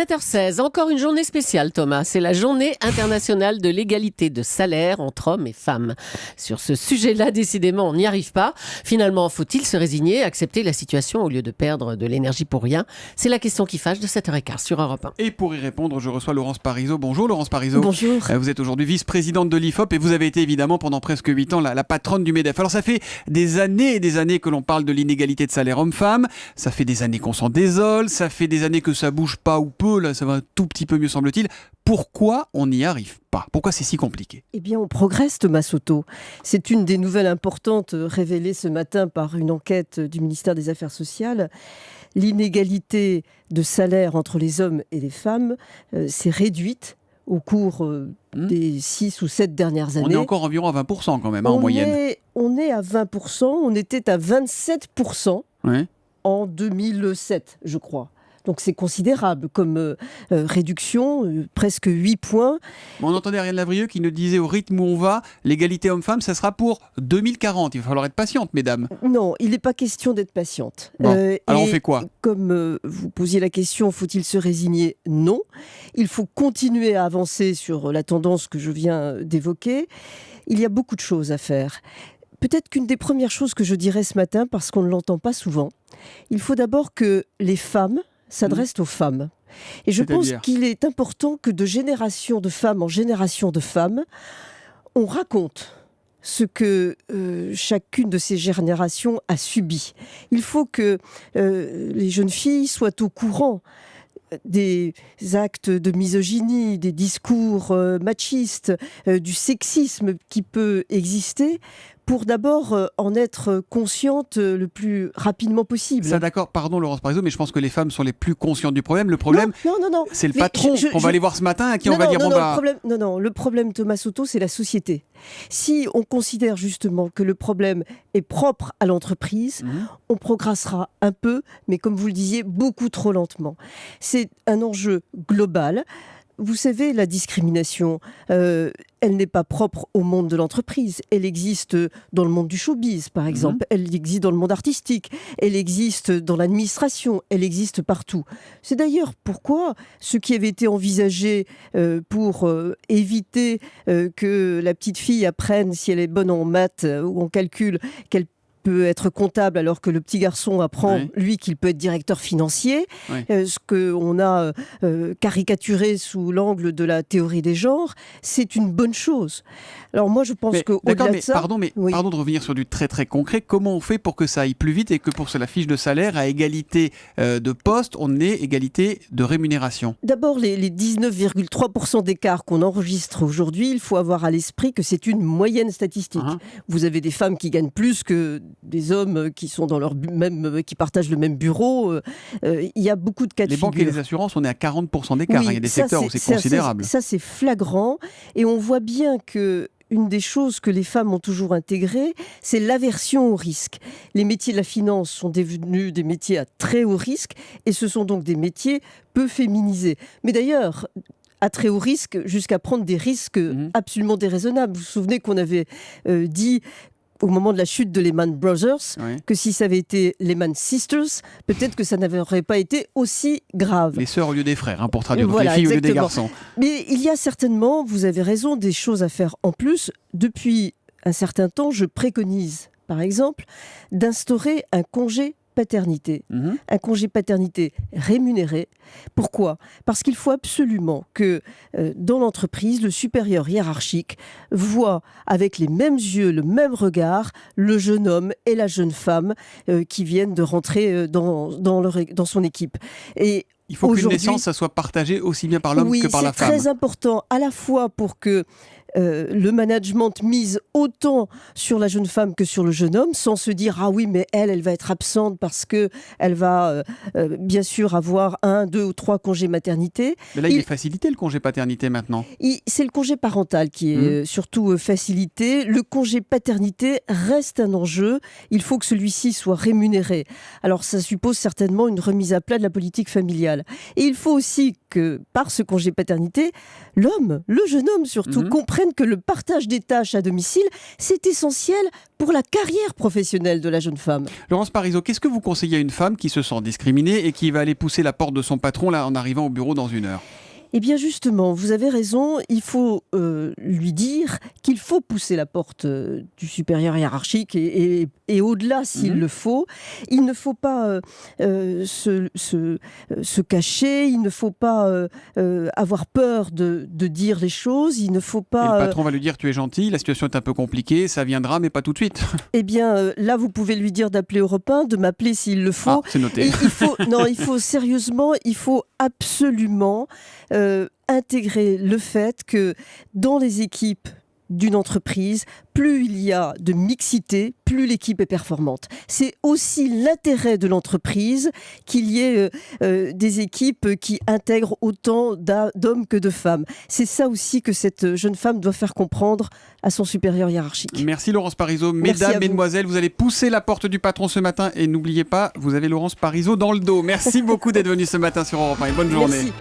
7h16, encore une journée spéciale, Thomas. C'est la journée internationale de l'égalité de salaire entre hommes et femmes. Sur ce sujet-là, décidément, on n'y arrive pas. Finalement, faut-il se résigner, accepter la situation au lieu de perdre de l'énergie pour rien? C'est la question qui fâche de 7h15 sur Europe 1. Et pour y répondre, je reçois Laurence Parisot. Bonjour Laurence Parisot. Bonjour. Vous êtes aujourd'hui vice-présidente de l'IFOP et vous avez été évidemment pendant presque 8 ans la patronne du MEDEF. Alors ça fait des années et des années que l'on parle de l'inégalité de salaire homme-femme. Ça fait des années qu'on s'en désole. Ça fait des années que ça bouge pas ou peu. Là, ça va un tout petit peu mieux, semble-t-il. Pourquoi on n'y arrive pas? Pourquoi c'est si compliqué? Eh bien, on progresse, Thomas Soto. C'est une des nouvelles importantes révélées ce matin par une enquête du ministère des Affaires sociales. L'inégalité de salaire entre les hommes et les femmes s'est réduite au cours des 6 ou 7 dernières années. On est encore environ à 20% quand même, en moyenne. On est à 20%, on était à 27% en 2007, je crois. Donc c'est considérable comme réduction, presque 8 points. On entendait Ariane Lavrieux qui nous disait au rythme où on va, l'égalité homme-femme, ça sera pour 2040. Il va falloir être patiente, mesdames. Non, il n'est pas question d'être patiente. Bon, alors on fait quoi? Comme vous posiez la question, faut-il se résigner? Non. Il faut continuer à avancer sur la tendance que je viens d'évoquer. Il y a beaucoup de choses à faire. Peut-être qu'une des premières choses que je dirais ce matin, parce qu'on ne l'entend pas souvent, il faut d'abord que les femmes s'adressent aux femmes. Et je pense qu'il est important que de génération de femmes en génération de femmes, on raconte ce que chacune de ces générations a subi. Il faut que les jeunes filles soient au courant des actes de misogynie, des discours machistes, du sexisme qui peut exister, pour d'abord en être consciente le plus rapidement possible. Ça d'accord, pardon Laurence Parisot, mais je pense que les femmes sont les plus conscientes du problème. Le problème, non. c'est le patron qu'on va aller voir ce matin, à qui on va dire le problème, Thomas Soto, c'est la société. Si on considère justement que le problème est propre à l'entreprise, on progressera un peu, mais comme vous le disiez, beaucoup trop lentement. C'est un enjeu global. Vous savez, la discrimination, elle n'est pas propre au monde de l'entreprise. Elle existe dans le monde du showbiz, par exemple. Elle existe dans le monde artistique. Elle existe dans l'administration. Elle existe partout. C'est d'ailleurs pourquoi ce qui avait été envisagé pour éviter que la petite fille apprenne, si elle est bonne en maths ou en calcul, qu'elle peut être comptable alors que le petit garçon apprend, lui, qu'il peut être directeur financier, ce qu'on a caricaturé sous l'angle de la théorie des genres, c'est une bonne chose. Alors moi, je pense qu'au-delà de ça... Pardon de revenir sur du très très concret. Comment on fait pour que ça aille plus vite et que pour la fiche de salaire, à égalité de poste, on ait égalité de rémunération? D'abord, les 19,3% d'écart qu'on enregistre aujourd'hui, il faut avoir à l'esprit que c'est une moyenne statistique. Vous avez des femmes qui gagnent plus que des hommes qui sont dans qui partagent le même bureau. Il y a beaucoup de cas de figure. Les banques et les assurances, on est à 40% d'écart. Il y a des secteurs où c'est considérable. Ça, c'est flagrant. Et on voit bien que une des choses que les femmes ont toujours intégrées, c'est l'aversion au risque. Les métiers de la finance sont devenus des métiers à très haut risque et ce sont donc des métiers peu féminisés. Mais d'ailleurs, à très haut risque, jusqu'à prendre des risques absolument déraisonnables. Vous vous souvenez qu'on avait dit au moment de la chute de Lehman Brothers, que si ça avait été Lehman Sisters, peut-être que ça n'aurait pas été aussi grave. Les sœurs au lieu des frères, pour traduire, les filles au lieu des garçons. Mais il y a certainement, vous avez raison, des choses à faire en plus. Depuis un certain temps, je préconise, par exemple, d'instaurer un congé paternité. Un congé paternité rémunéré. Pourquoi? Parce qu'il faut absolument que dans l'entreprise, le supérieur hiérarchique voit avec les mêmes yeux, le même regard, le jeune homme et la jeune femme qui viennent de rentrer dans son équipe. Et il faut qu'une naissance, ça soit partagé aussi bien par l'homme que par la femme. Oui, c'est très important, à la fois pour que le management mise autant sur la jeune femme que sur le jeune homme, sans se dire « Ah oui, mais elle va être absente parce qu'elle va bien sûr avoir 1, 2 ou 3 congés maternité. » Mais là, il est facilité le congé paternité maintenant. C'est le congé parental qui est surtout facilité. Le congé paternité reste un enjeu. Il faut que celui-ci soit rémunéré. Alors ça suppose certainement une remise à plat de la politique familiale. Et il faut aussi que par ce congé paternité, l'homme, le jeune homme surtout, comprenne comprenne que le partage des tâches à domicile, c'est essentiel pour la carrière professionnelle de la jeune femme. Laurence Parisot, qu'est-ce que vous conseillez à une femme qui se sent discriminée et qui va aller pousser la porte de son patron là en arrivant au bureau dans 1 heure? Eh bien justement, vous avez raison, il faut lui dire qu'il faut pousser la porte du supérieur hiérarchique et au-delà s'il le faut. Il ne faut pas se cacher, il ne faut pas avoir peur de dire les choses, il ne faut pas... Et le patron va lui dire tu es gentil, la situation est un peu compliquée, ça viendra mais pas tout de suite. Eh bien là vous pouvez lui dire d'appeler Europe 1, de m'appeler s'il le faut. Ah, c'est noté. Et il faut sérieusement, il faut absolument intégrer le fait que dans les équipes d'une entreprise, plus il y a de mixité, plus l'équipe est performante. C'est aussi l'intérêt de l'entreprise qu'il y ait des équipes qui intègrent autant d'hommes que de femmes. C'est ça aussi que cette jeune femme doit faire comprendre à son supérieur hiérarchique. Merci Laurence Parisot. Mesdames, mesdemoiselles, vous allez pousser la porte du patron ce matin et n'oubliez pas, vous avez Laurence Parisot dans le dos. Merci beaucoup d'être venue ce matin sur Europe 1 et bonne journée. Merci.